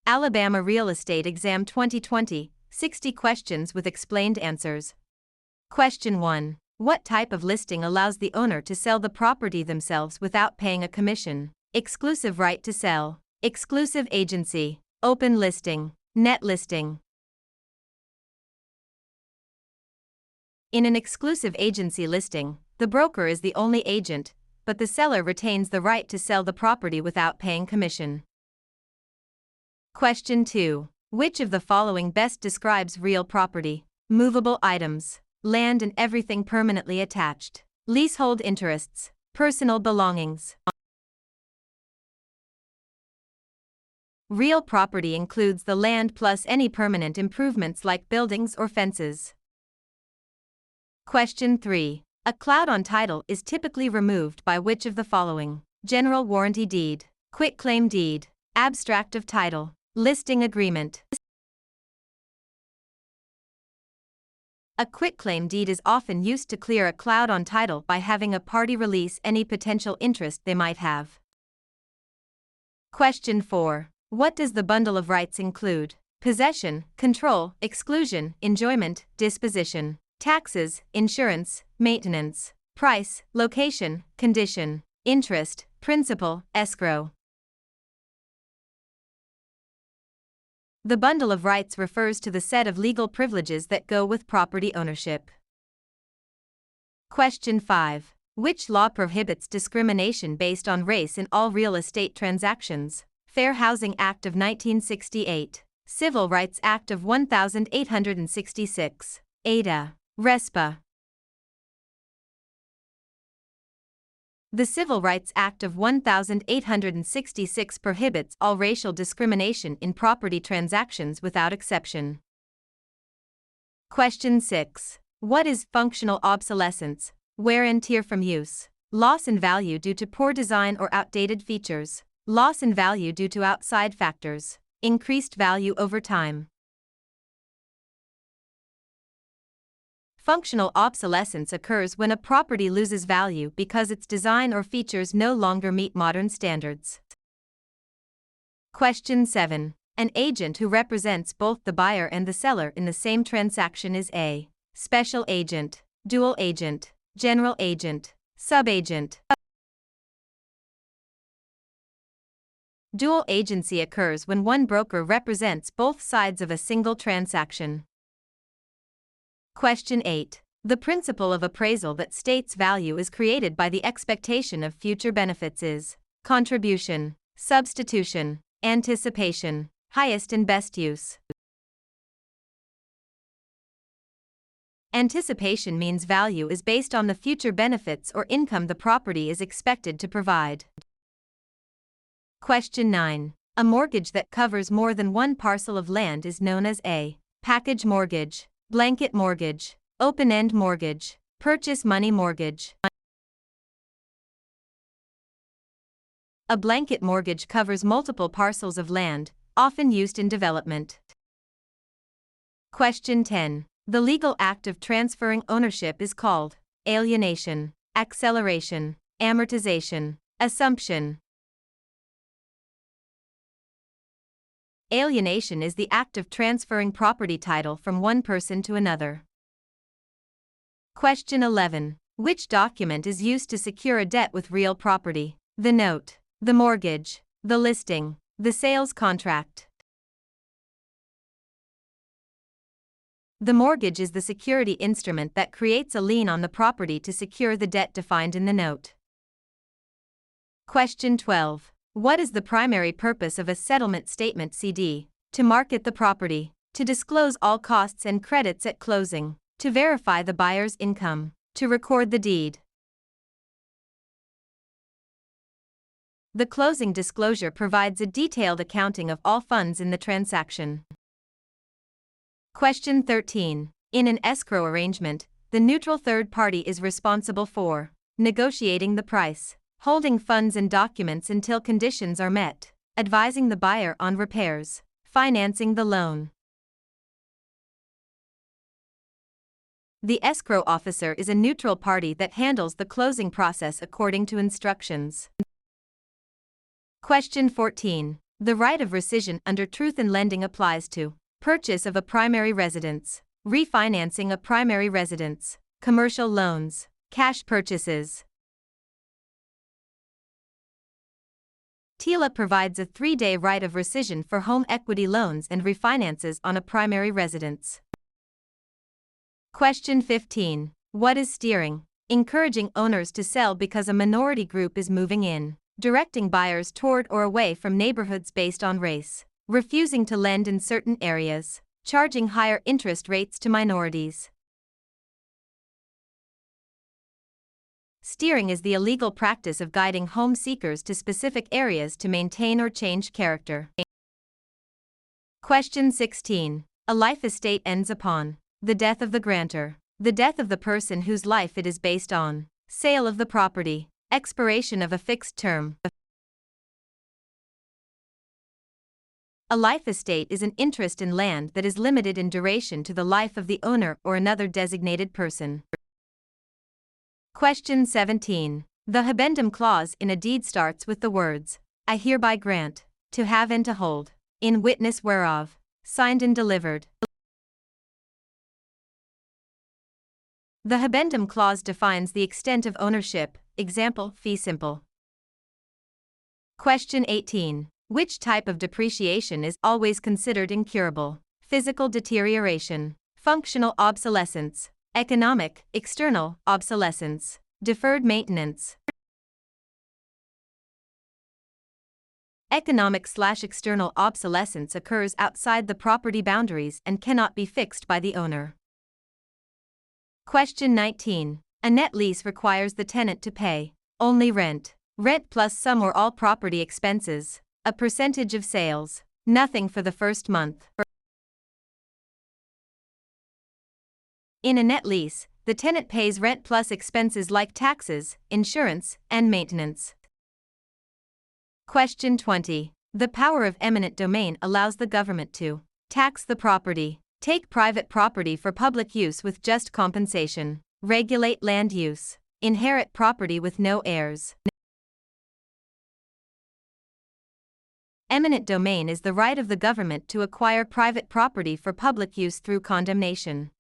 Alabama Real Estate Exam 2020, 60 questions with explained answers. Question 1. What type of listing allows the owner to sell the property themselves without paying a commission? Exclusive right to sell, exclusive agency, open listing, net listing. In an exclusive agency listing, the broker is the only agent, but the seller retains the right to sell the property without paying commission. Question 2. Which of the following best describes real property? Movable items, land and everything permanently attached, leasehold interests, personal belongings. Real property includes the land plus any permanent improvements like buildings or fences. Question 3. A cloud on title is typically removed by which of the following? General warranty deed, quitclaim deed, abstract of title, listing agreement. A quitclaim deed is often used to clear a cloud on title by having a party release any potential interest they might have. Question 4. What does the bundle of rights include? Possession, control, exclusion, enjoyment, disposition, taxes, insurance, maintenance, price, location, condition, interest, principal, escrow. The bundle of rights refers to the set of legal privileges that go with property ownership. Question 5. Which law prohibits discrimination based on race in all real estate transactions? Fair Housing Act of 1968, Civil Rights Act of 1866, Ada, RESPA. The Civil Rights Act of 1866 prohibits all racial discrimination in property transactions without exception. Question 6. What is functional obsolescence? Wear and tear from use, loss in value due to poor design or outdated features, loss in value due to outside factors, increased value over time. Functional obsolescence occurs when a property loses value because its design or features no longer meet modern standards. Question 7. An agent who represents both the buyer and the seller in the same transaction is a special agent, dual agent, general agent, subagent. Dual agency occurs when one broker represents both sides of a single transaction. Question 8. The principle of appraisal that states value is created by the expectation of future benefits is contribution, substitution, anticipation, highest and best use. Anticipation means value is based on the future benefits or income the property is expected to provide. Question 9. A mortgage that covers more than one parcel of land is known as a package mortgage, blanket mortgage, open-end mortgage, purchase money mortgage. A blanket mortgage covers multiple parcels of land, often used in development. Question 10. The legal act of transferring ownership is called alienation, acceleration, amortization, assumption. Alienation is the act of transferring property title from one person to another. Question 11. Which document is used to secure a debt with real property? The note, the mortgage, the listing, the sales contract. The mortgage is the security instrument that creates a lien on the property to secure the debt defined in the note. Question 12. What is the primary purpose of a settlement statement CD? To market the property, to disclose all costs and credits at closing, to verify the buyer's income, to record the deed. The closing disclosure provides a detailed accounting of all funds in the transaction. Question 13. In an escrow arrangement, the neutral third party is responsible for negotiating the price, holding funds and documents until conditions are met, advising the buyer on repairs, financing the loan. The escrow officer is a neutral party that handles the closing process according to instructions. Question 14. The right of rescission under truth in lending applies to purchase of a primary residence, refinancing a primary residence, commercial loans, cash purchases. TILA provides a 3-day right of rescission for home equity loans and refinances on a primary residence. Question 15. What is steering? Encouraging owners to sell because a minority group is moving in. Directing buyers toward or away from neighborhoods based on race. Refusing to lend in certain areas. Charging higher interest rates to minorities. Steering is the illegal practice of guiding home seekers to specific areas to maintain or change character. Question 16. A life estate ends upon the death of the grantor, the death of the person whose life it is based on, sale of the property, expiration of a fixed term. A life estate is an interest in land that is limited in duration to the life of the owner or another designated person. Question 17. The habendum clause in a deed starts with the words, I hereby grant, to have and to hold, in witness whereof, signed and delivered. The habendum clause defines the extent of ownership, example, fee simple. Question 18. Which type of depreciation is always considered incurable? Physical deterioration, functional obsolescence, economic, external, obsolescence, deferred maintenance. Economic/external obsolescence occurs outside the property boundaries and cannot be fixed by the owner. Question 19. A net lease requires the tenant to pay only rent, rent plus some or all property expenses, a percentage of sales, nothing for the first month. In a net lease, the tenant pays rent plus expenses like taxes, insurance, and maintenance. Question 20. The power of eminent domain allows the government to tax the property, take private property for public use with just compensation, regulate land use, inherit property with no heirs. Eminent domain is the right of the government to acquire private property for public use through condemnation.